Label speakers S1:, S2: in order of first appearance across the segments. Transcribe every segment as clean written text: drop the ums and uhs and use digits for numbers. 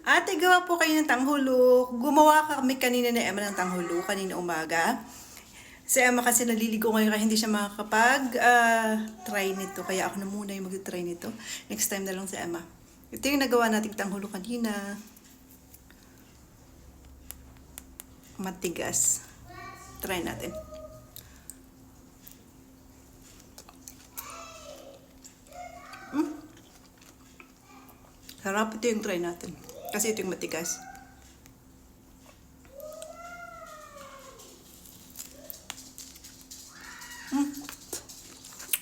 S1: Ate, gawa po kayo ng tanghuluk. Gumawa kami kanina ni Emma ng tanghuluk, kanina umaga. Si Emma kasi naliligo ngayon kaya hindi siya makakapag-try nito. Kaya ako na muna yung mag-try nito. Next time na lang si Emma. Ito yung nagawa nating tanghuluk kanina. Matigas. Try natin. Sarap, ito yung try natin. Kasi ito yung matigas.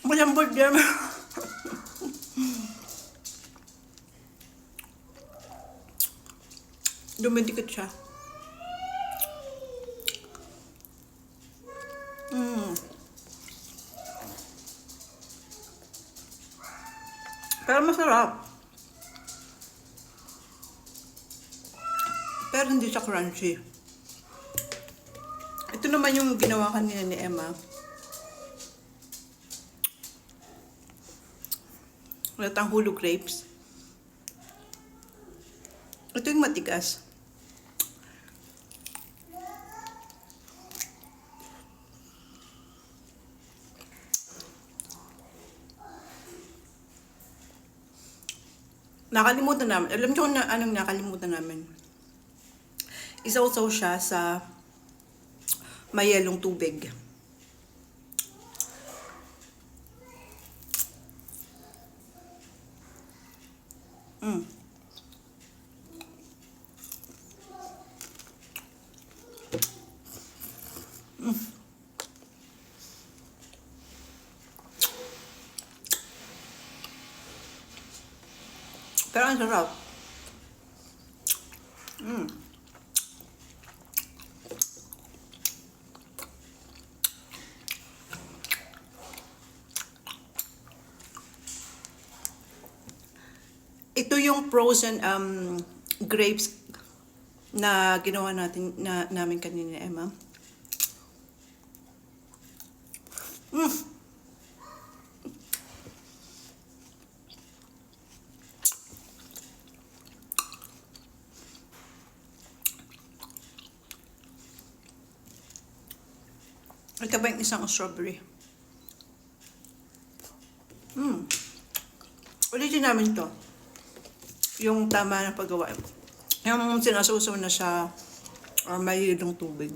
S1: Malambot yan. Dumidikit siya. Pero masarap. Pero hindi siya crunchy. Ito naman yung ginawa kanina ni Emma. Tanghuluk grapes. Ito yung matigas. Nakalimutan namin. Alam niyo kung anong nakalimutan namin. Isaw-saw siya sa mayelong tubig. Pero ang sarap. Ito yung frozen grapes na ginawa namin kanina, Emma. Ito ba yung isang strawberry? Ulitin namin to. Yung tama na paggawa. Yung sinasusaw na siya or may ilong tubig.